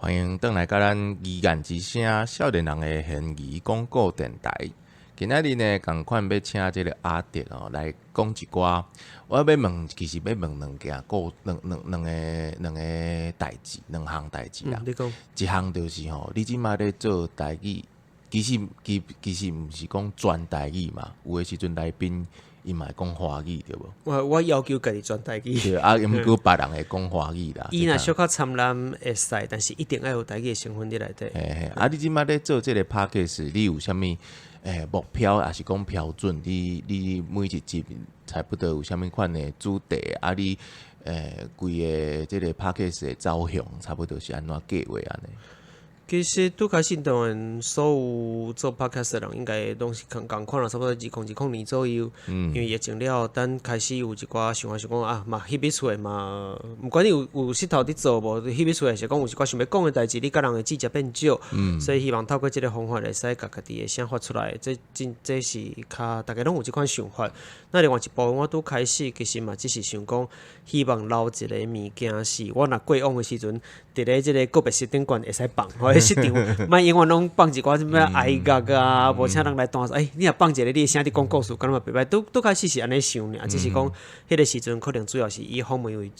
欢迎回来，甲咱语言之声少年人的现语广播电台。今仔日呢，共款要请这个阿德来讲一寡。我要问，其实要问两件两个代志，两项代志啦。你讲，一项就是你即马咧做台语，其实毋是讲全台语嘛，有诶时阵来宾伊嘛会讲华语对无？我要求家己全台语。对啊，毋过别人会讲华语啦。伊若小可参咱会使，但是一定要有台语的成分伫内底。你即马咧做即个 podcast， 你有啥物目标，还是讲标准？你每一集差不多有啥物款的主题？你规个即个 podcast 的走向，差不多是安怎计划安尼？其实拄开始当然，所有做 podcast 的人应该拢是共款啦，差不多2.1年左右。因为疫情了，等开始有一寡想法是讲啊，嘛翕伫厝诶嘛，毋管你有势头伫做无，翕伫厝诶是讲有一寡想要讲诶代志，你甲人诶指甲变少。所以希望透过即个方法会使甲家己诶想法出来，这是较大家拢有即款想法。那另外一部分我拄开始其实嘛，只是想讲，希望留一个物件是我若过往诶时阵，伫咧即个个别室顶悬会使放。市场，莫永远拢放一寡什物哀乐啊，无请人来单。你若放一个，你声伫讲故事，敢若袂歹。拄开始是安尼想尔，只是讲迄个时阵可能主要是以访问为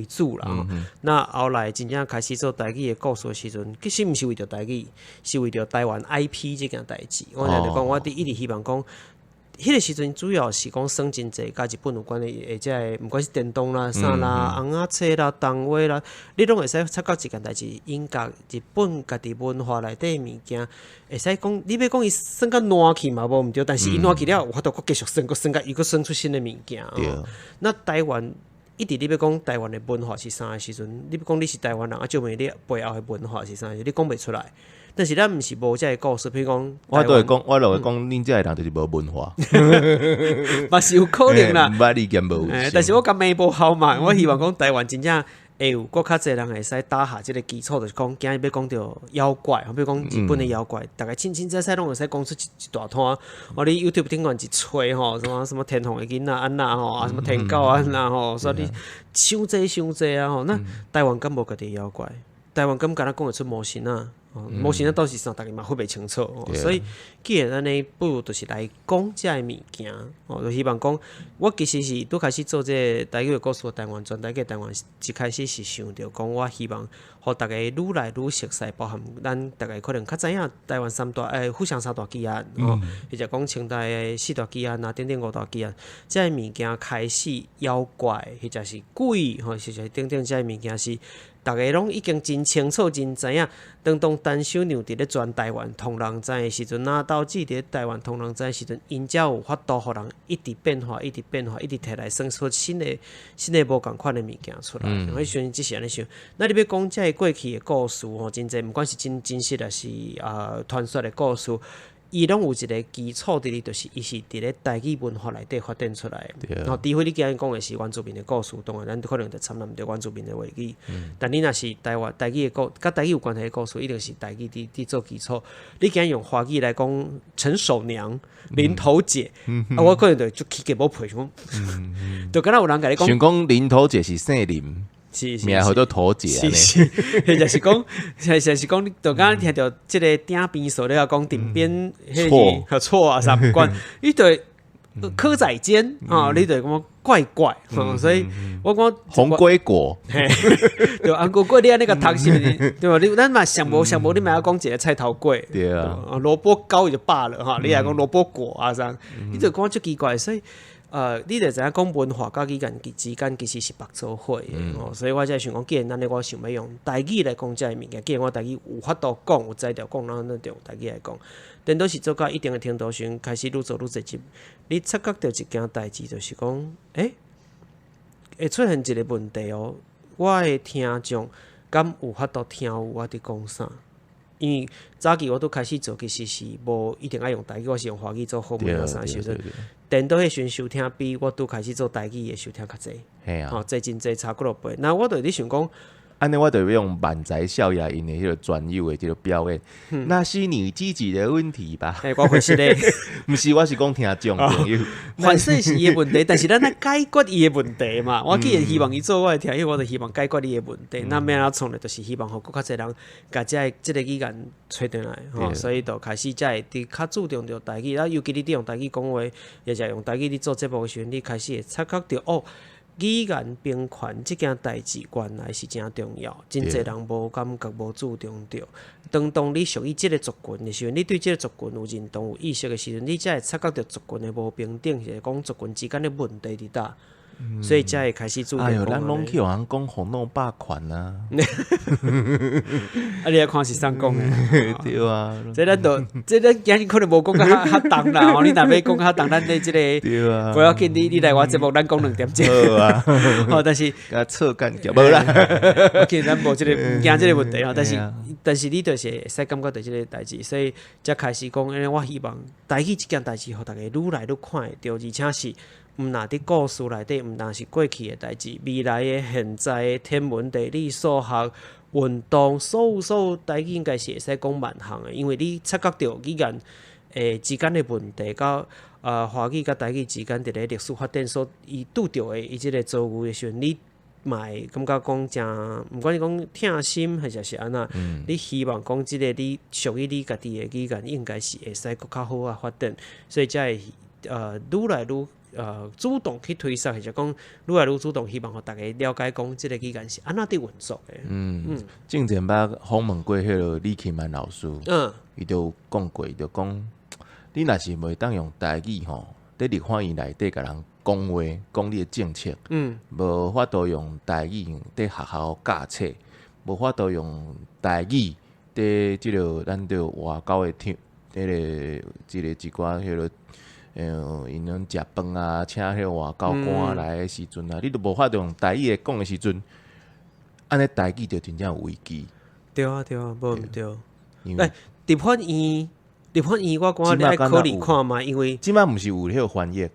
主啦。那后来真正开始做台语的故事的时阵，其实毋是为着台语，是为着台湾 IP 这件代志。我就讲，我一直希望讲。迄个时阵主要是讲耍真济，甲日本有关的，即个毋管是电动啦、啥啦、红仔册啦、动画啦，你拢会使察觉一件代志，因甲日本家己文化内底物件，会使讲，你要讲伊耍甲烂去嘛，无毋对，但是伊烂去了，有法度继续耍，佫耍甲伊佫耍出新的物件。那台湾一直你要讲台湾的文化是啥的时阵，你要讲你是台湾人，就问你背后的文化是啥，你讲袂出来。但是咱毋是无遮个故事，譬如讲，我就会讲，恁遮个人就是无文化，嘛是有可能啦。毋捌你兼无。但是我甲眉无好嘛，我希望讲台湾真正会有搁较侪人会使打下即个基础，就是讲今日要讲到妖怪，比如讲日本的妖怪，大概清仔拢会使讲出一大摊。你 YouTube 顶悬一吹吼，什么天皇的囡仔安那吼，什么天狗安那吼，所以你伤济啊吼。那台湾敢无家己妖怪？台湾敢敢若讲会出模型啊？模型到底是啥，大家嘛分袂清楚。所以既然安尼，不如就是来讲遮个物件。就希望讲，我其实是拄开始做这台语的故事，台湾全台语台湾一开始是想着讲，我希望互大家愈来愈熟悉，包含咱大概可能较知影台湾富乡三大奇案，或者讲清代的四大奇案啊，等等五大奇案，遮个物件开始妖怪，或者是鬼，或者是等等遮个物件是。大家拢已经真清楚、真知影，当单小娘伫咧全台湾通人知的时阵，那导致伫台湾通人知的时阵，因才有法度互人一直变化、一直摕来生出新的无共款的物件出来。我时阵只是安尼想，那你要讲遮个过去的故事吼，真济，毋管是真实还是传说的故事。伊拢有一个基础伫哩，就是伊是伫咧台语文化内底发展出来的。然后，除非你今日讲的是原住民的故事，当然咱可能就参纳毋着原住民的话语。但你若是台语的甲台语有关系的故事，一定是台语伫做基础。你今日用华语来讲陈守娘、林头姐，我可能就起价无配想，就敢若有人甲你讲，想讲林头姐是姓林。名好多头姐啊！或者是讲，你就刚刚听到即个顶边所咧讲顶边错啊啥不管，你对蚵仔煎啊，你对讲怪，所以我讲红龟果，对红龟果你安尼个读是毋是？对吧？你咱嘛想无，你嘛要讲一个菜头粿，对啊，萝卜糕就罢了哈，你来讲萝卜果啊啥，你就讲足奇怪，所以。你就知影讲文化甲语言之间其实是绑做伙的，所以我才想讲，既然安尼，我想要用台语来讲遮个物件，既然我台语有法度讲，有才调讲，咱就用台语来讲。等到是做到一定的程度上，开始愈做愈直接，你察觉到一件代志，就是讲，会出现一个问题哦，我的听众敢有法度听有我伫讲啥？因为早期我都开始做，其实是无一定爱用台语，我是用华语做后面啊啥时阵。电脑迄阵收听比我拄开始做台语的收听较济，这真济差几落倍。那我就咧想讲，安尼我就要用满载笑牙因的迄个专有的这个表演，那是你自己的问题吧？我回是咧，不是，我是讲听众朋友，反正是伊的问题，但是咱来解决伊的问题嘛。我既然希望伊做我的听，因为我就希望解决伊的问题。那要安怎创咧，就是希望互更较侪人甲即个语言找回来，所以就开始才会较注重着台语。尤其你用台语讲话，也是用台语你做节目的时阵，你开始会察觉到哦。语言平权这件代志原来是真重要，真侪人无感觉、无注重着。当你属于这个族群的时阵，你对这个族群有认同、有意识的时阵，你才会察觉到族群的无平等，是讲族群之间的问题伫倒。所以才会开始注重。哎呦，咱拢去互人讲红弄霸权啊！啊，你来看是啥讲的？对啊，这咱今日可能无讲较重啦。你若要讲较重，咱咧这个对啊，不要紧，你来我节目，咱讲2点钟。好啊，但是甲错干掉无啦。OK，咱无这个唔惊这个问题啊。但是你就是会使感觉到这个代志，所以才开始讲。我希望台语这件代志，互大家愈来愈看会到，而且是。毋若伫故事内底，毋但是过去的代志，未来的、现在的天文、地理、数学、运动，所有代志应该是会使讲万项的，因为你察觉到语言之间的问题，甲华语甲台语之间伫咧历史发展所伊拄着的伊即个遭遇的时阵，你嘛会感觉讲真，毋管你讲疼心还是安那，你希望讲即个你属于你家己的语言，应该是会使更较好啊发展，所以才会愈来愈。主动去推测，或者讲愈来愈主动，希望互大家了解讲即个语言是安怎伫运作的。之前访问过迄个李启曼老师，伊就讲过，就讲你若是袂当用台语吼，伫立法院内底甲人讲话，讲你的政策，无法度用台语伫学校教册，无法度用台语伫即个咱着外交的听，迄个即个一寡迄个。因拢食饭啊，请迄个外交官来的时阵啊，你都无法度用台语的讲的时阵，安尼台语就真正有危机。对啊，无毋对。立法院，我讲你爱考虑看嘛，因为即摆毋是有迄个翻译。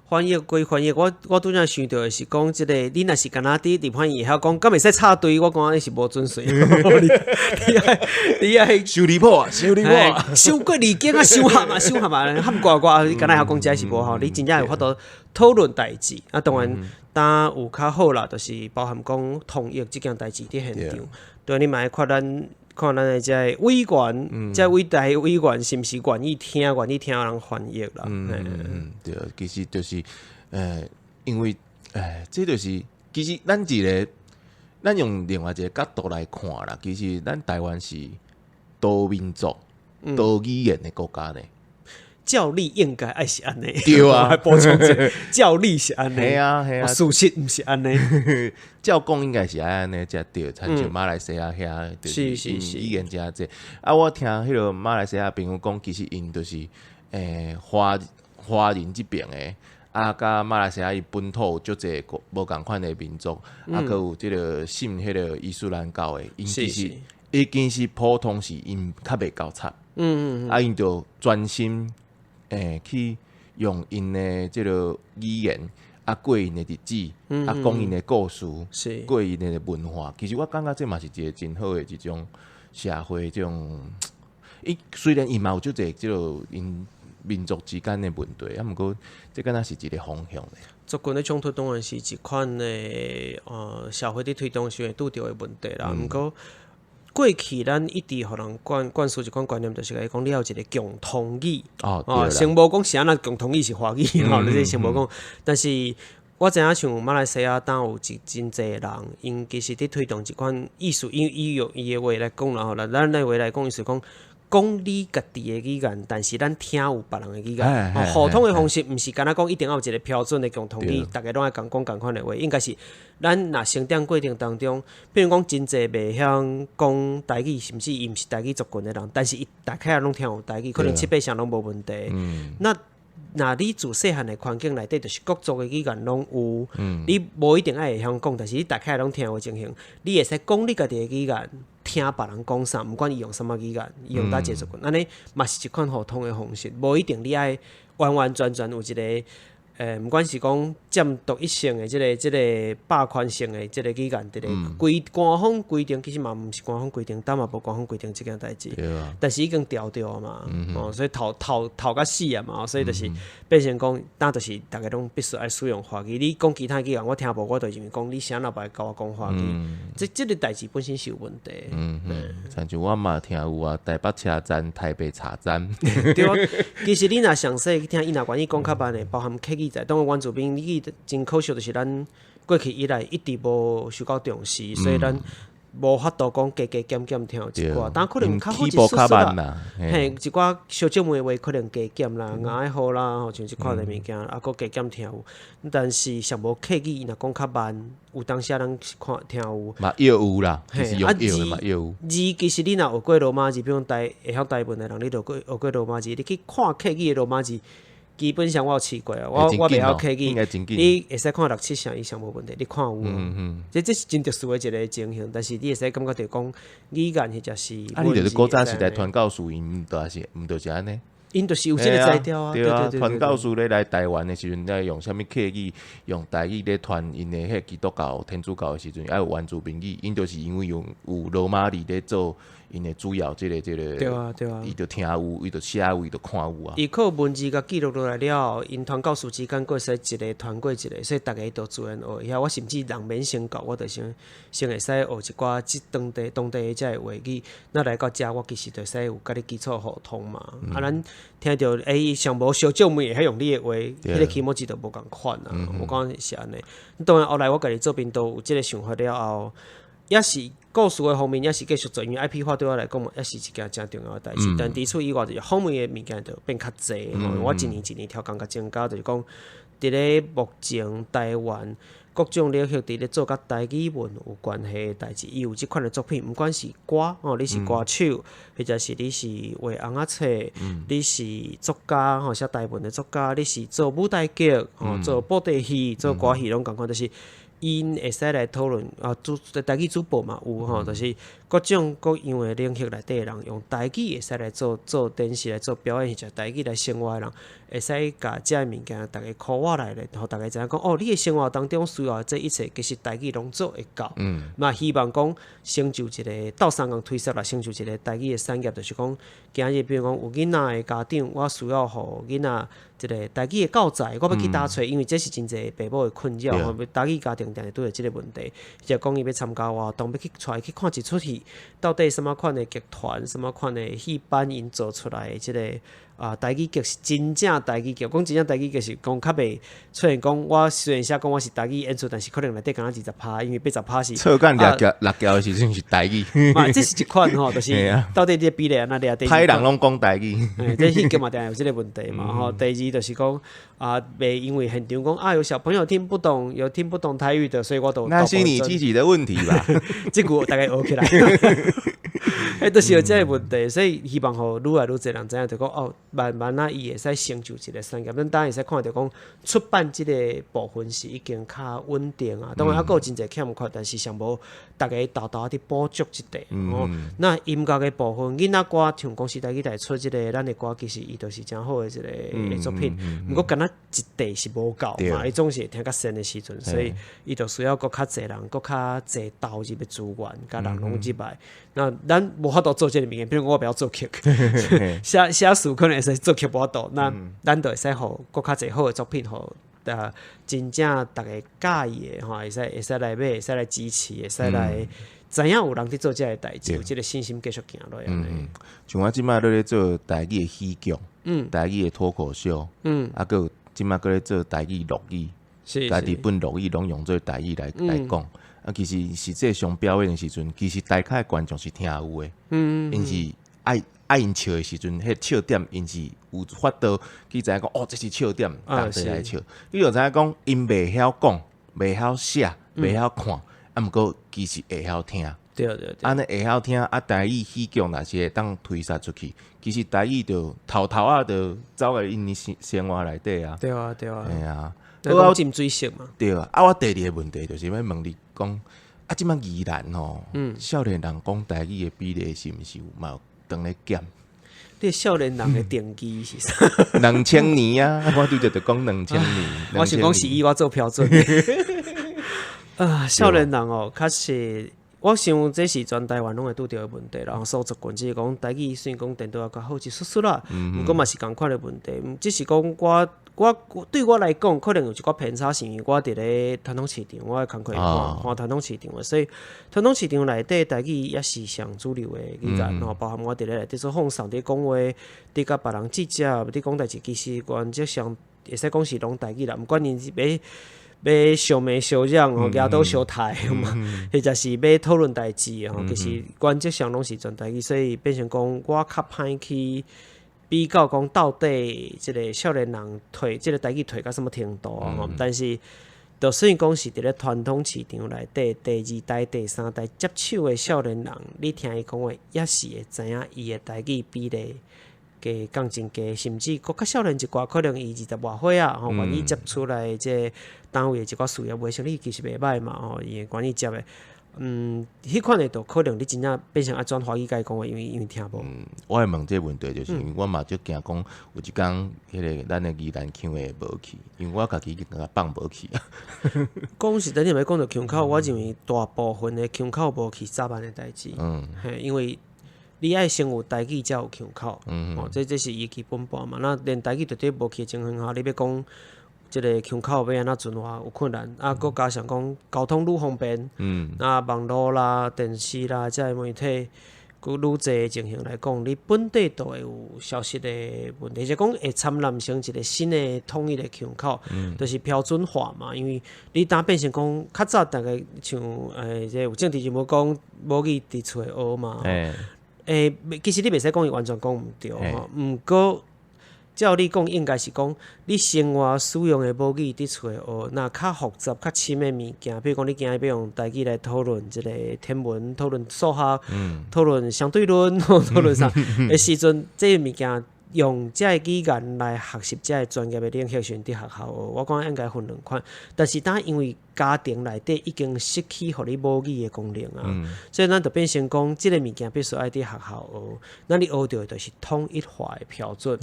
翻译归翻译，我拄则想到的是讲即个，你若是敢若伫立法院晓讲，敢会使插队，我讲你是无准水。你爱修理破啊，修过二经啊，修合嘛，含挂，你敢若晓讲这是无吼，你真正有法度讨论代志。啊，当然，当有较好啦，就是包含讲统一即件代志伫现场。对，你嘛爱看咱的这委员，这伟大委员是毋是愿意听人翻译啦？对，其实就是因为这就是其实咱用另外一个角度来看啦，其实咱台湾是多民族、多语言的国家呢。教理应该爱是安尼，对啊，补充一下，教理是安尼，系啊，事实毋是安尼，照讲应该是安尼才对，亲像马来西亚遐，就是语言真济。啊，我听迄个马来西亚朋友讲，其实因就是华人即边的，啊，甲马来西亚伊本土足济无共款的民族，啊，佮有即个信迄个伊斯兰教的，因其实已经是普通是因较袂够差，啊，因就专心。去用因的即个语言啊，过因的日子，啊，讲因的故事，过因的文化。其实我感觉这嘛是一个真好的一种社会，这种虽然伊嘛有足济即个因民族之间的问题，啊，毋过这敢若是一个方向咧。族群的冲突当然是一款的社会伫推动时会拄着的问题啦，毋过。过去咱一直互人灌输一款观念，就是讲你要有一个共同语。先无讲是安那共同语是华语，你先无讲。但是我知影像马来西亚当有真济人，因其实伫推动一款艺术，伊用伊的话来讲啦，咱的话来讲，意思讲你家己的语言，但是咱听有别人的语言。互通的方式，毋是干那讲一定要有一个标准的共同语，大家拢爱讲共款的话，应该是咱若成长过程当中，比如讲真济袂晓讲台语，甚至伊毋是台语族群的人，但是伊大概拢听有台语，可能7、8成拢无问题。那你自细汉的环境内底，就是各族的语言拢有，你无一定爱会晓讲，但是你大概拢听有情形，你会使讲你家己的语言，听别人讲啥，毋管伊用什么语言，伊用哪一个族群，安尼嘛是一款互通的方式，无一定你爱完完全全有一个毋管是讲占独一性的即个霸权性的即个语言，即个官方规定，其实嘛毋是官方规定，但嘛无官方规定即件代志。但是已经调掉嘛，所以头甲死啊嘛，所以就是变成讲，当就是大家拢必须爱使用华语。你讲其他语言我听无，我就认为讲你啥若袂甲我讲华语，即个代志本身是有问题。像就我嘛听有啊，台北车站、台北茶站。对啊，其实你若详细去听，伊若愿意讲较慢的，包含客语在，当然原住民语真可惜，就是咱过去以来一直无受到重视，所以咱无法度讲加加减减听一寡，但可能较好一丝丝啦。嘿，一寡小姐妹话可能加减啦，牙爱好啦，吼像即款的物件，啊，佫加减听有。但是上无客语，若讲较慢，有当时咱看听有。嘛有啦，就是用的嘛有。字其实你若学过罗马字，比如会晓台文的人，你就学过罗马字，你去看客语的罗马字。基本上我有试过啊，我袂晓客语，你会使看6-7声以上无问题，你看有这是真特殊的一个情形，但是你会使感觉着讲语言迄只是。啊，你就是古早时代传教士因毋就是安尼？因就是有这个材料啊，对啊，传教士咧来台湾的时阵，咧用啥物客语、用台语咧传因的迄基督教、天主教的时阵，爱有原住民语，因就是因为有罗马字咧做。因的主要即个，对啊，伊就听有，伊就写有，伊就看有啊。伊靠文字甲记录落来了，因传教士之间过使一个传过一个，所以大家都自然学。遐我甚至人免先教，我就先会使学一寡即当地的遮个话语。那来到遮，我其实就使有甲你基础互通嘛。啊，咱听着上无小众妹会晓用你的话，迄个起码字就无共款啊。我讲是安尼。当然后来我家己做频道有即个想法了后，也是。故事的方面也是继续做，因为 IP 化对我来讲嘛，也是一件真重要的代志。但除此以外，就是方面的物件就变较济。我一年调工甲增加，就是讲，伫咧目前台湾各种领域伫咧做甲台语文有关系的代志，伊有即款的作品，毋管是歌你是歌手，或者是你是画红仔册，你是作家写台文的作家，你是做舞台剧做布袋戏、做歌戏，拢共款，就是因会使来讨论台语主播嘛有就是各种各样的领域内底的人用台语会使来做电视来做表演，或者台语来生活的人，会使甲遮个物件大家call我来咧，互大家知影讲你的生活当中需要这一切，其实台语拢做会到。嘛希望讲成就一个倒三共推设啦，成就一个台语的产业，就是讲今日比如讲有囡仔的家长，我需要互囡仔一个台语的教材，我要去打找，因为这是真侪父母的困扰，台语家庭定定拄着即个问题，就讲伊要参加活动，要去出来去看一出戏，到底什么款的剧团、什么款的戏班，因做出来的即个台语剧是真正台语剧，讲真正台语剧是讲较袂出现讲，我虽然写讲我是台语演出，但是可能内底敢若20%，因为80%是错干六条的时阵是台语，嘛，这是一款就是到底这比例安那俩，歹人拢讲台语，这戏剧嘛定有这个问题嘛第二就是讲袂因为现场讲有小朋友听不懂，有听不懂台语的，所以我都那是你自己的问题吧？这句大概学起来。都是有这个问题，所以希望吼愈来愈侪人知影，就讲慢慢伊会使成就一个产业。咱当然会使看到讲出版即个部分是已经较稳定啊。当然还佫有真侪欠缺，但是上无大家豆豆伫补足即块。那音乐的部分，囡仔歌像公司台语台出即个咱的歌，其实伊都是真好的一个作品。毋过敢若一块是无够嘛，伊总是会听较深的时阵，所以伊就需要佫较侪人，佫较侪投入的资源，甲人拢入来。那咱无法度做这个物件，比如我不要做剧，写书可能会使做剧无法度，那咱就会使互更较侪好的作品，互真正大家介意的会使来买，会使来支持，会使来知影有人伫做这个代志，有这个信心继续行落去。像我即摆咧做台语的戏剧，台语的脱口秀，佫即摆佫咧做台语录语，家己本录语拢用做台语来讲。其实实际上表演的时阵，其实台下的观众是听有的，因是爱因笑的时阵，迄笑点因是有法度去知影讲，这是笑点，大家来笑。你就知影讲，因袂晓讲，袂晓写，袂晓看，毋过其实会晓听。对，安尼会晓听台语戏剧若是会当推撒出去，其实台语就偷就走来因生活内底啊。对啊，嘿啊。我浸水性嘛。对我第二个问题就是要问你讲，即摆宜兰少年人讲台语的比例是毋是有当咧减？你少年人的定义是啥2000年啊，我拄着讲2000年，我想讲是以我做标准少年人哦，确实。我想这是全台湾拢会拄着的问题啦，然后素质管制讲台语虽然讲电脑也较好一丝丝啦，毋过嘛是共款的问题。只是讲我对我来讲，可能有一寡偏差，是因为我伫咧传统市场，我工课看传统市场的，所以传统市场内底台语也是上主流的语言，包含我伫咧内底做放送、伫讲话、伫甲别人记者、伫讲代志，其实原则上会使讲是拢台语啦，毋管因是要相骂相让吼，举倒相抬嘛，或者是要讨论代志吼，其实原则上拢是全台语，所以变成讲我较歹去比较讲到底即个少年人退即个台语退到什么程度吼，但是就算讲是伫咧传统市场内底第二代、第三代接手的少年人，你听伊讲话也是会知影伊的台语比例。加降真低，甚至搁较少年一寡，可能伊20外岁啊，吼，愿意接出来即单位的一寡事业，袂像你其实袂歹嘛，吼，伊会愿意接的。迄款的就可能你真正变成转华语甲伊讲话，因为听无。我会问这个问题，就是因为我嘛就惊讲有一天迄个咱的宜兰腔会无去，因为我家己已经甲放无去啊。讲实在，你要讲到腔口，我认为大部分的腔口无去早晚的代志。因为你爱先有台语，才有腔口。这是伊基本盘嘛。那连台语绝对无去的情况下，你要讲即个腔口要安怎转化有困难。搁加上讲交通愈方便，网络啦、电视啦，这媒体佮愈侪的情形来讲，你本地都会有消息的问题，即讲会参揽成一个新的统一的腔口，就是标准化嘛。因为你当变成讲较早大概像即有政治人物讲母语伫厝学嘛。其实你袂使讲伊完全讲毋对吼，毋过照你讲，应该是讲你生活使用的母语伫厝学，那较复杂、较深的物件，比如讲你今日要用台语来讨论即个天文、讨论数学、讨论相对论、讨论啥的时阵，这物件用这个语言来学习这个专业的领域，选伫学校学，我讲应该分两款。但是当因为家庭内底已经失去互你母语的功能啊，所以咱就变成讲，即个物件必须爱伫学校学。那你学到的就是统一化的标准。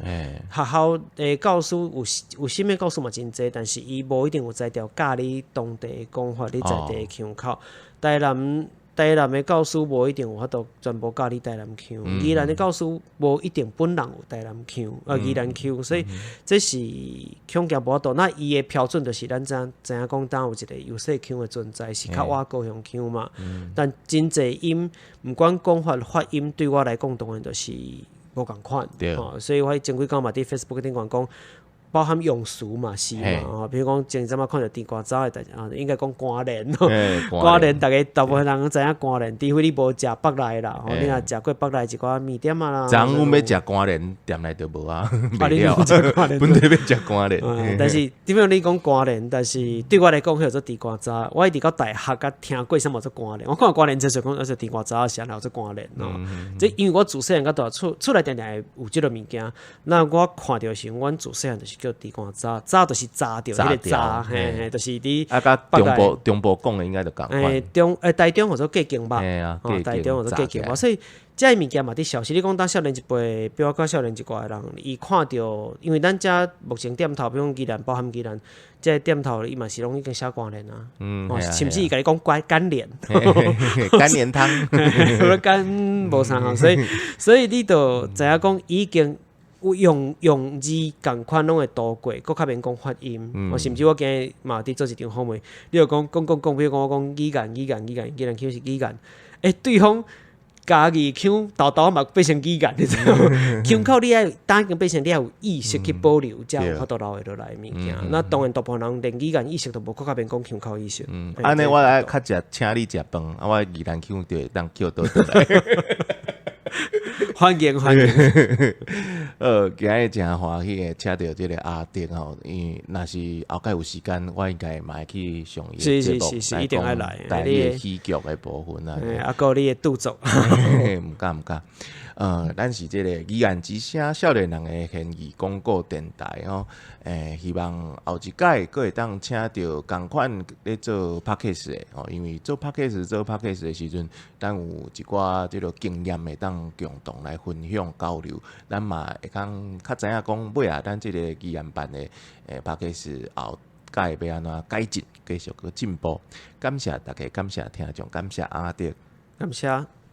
学校的教师有新的教师嘛真济，但是伊无一定有在调教你当地的讲法，你在地的腔口。台南的教师无一定有法度全部教你台南腔，宜兰的教师无一定本人有台南腔，宜兰腔，所以这是腔调无法度。那伊的标准就是咱知影讲，当有一个有色腔的存在，是较我高雄腔嘛。但真济音，毋管讲法发音，对我来讲当然就是无共款。所以我前几工嘛伫 Facebook 顶讲。包含用词嘛是嘛，比如讲前阵仔看到地瓜渣的代志应该讲瓜莲咯，瓜莲大部分人知影瓜莲，除非你无食北来啦，你若食过北来一寡面点啊啦。昨阮要食瓜莲，店内就无啊，袂了。本地要食瓜莲，但是比如你讲瓜莲，但是对我来讲，叫做地瓜渣。我一直到大学甲听过什么做瓜莲，我看瓜莲就是讲那是地瓜渣，是然后做瓜莲咯。这因为我自细汉到大出来定定会有即个物件，那我看到是阮自细汉就是。叫地瓜渣，渣就是渣掉，迄个渣，就是你。甲中部讲的应该就共款。台中或者计经吧，台中或者计经吧，所以这物件嘛，伫消息。你讲当少年一辈，比我较少年一寡人，伊看到，因为咱遮目前店头，比如讲宜兰，包含宜兰，这店头伊嘛是拢已经写光联啊，甚至伊甲你讲干联，干联汤，干无啥好，所以你就知影讲已经。用字共款拢会多过，搁较免讲发音。甚至我今日嘛伫做一场访问，你就讲，比如讲我讲语言腔是语言，对方家己腔豆嘛变成语言，你知道吗？腔口你爱当变成你要有意识去保留，才有法度留会落来物件。那当然大部分人连语言意识都无，搁较免讲腔口意识。安尼我来较请你食饭，我宜兰腔就会当叫倒来。欢迎。今日真欢喜的，请到这个阿迪吼，因为若是后盖有时间，我应该嘛会去上伊的节目，是一定爱来。台语的戏剧的部分啊，还有你的杜总，毋敢。咱是即个语言之声少年人的现义广告电台吼，希望后一届佫会当请到共款咧做 podcast 的吼，因为做 podcast 的时阵，咱有一寡即个经验会当共同来分享交流，咱嘛会当较知影讲尾啊，咱即个语言班的podcast 后届要安怎改进，继续去进步。感谢大家，感谢听众，感谢阿德。感谢。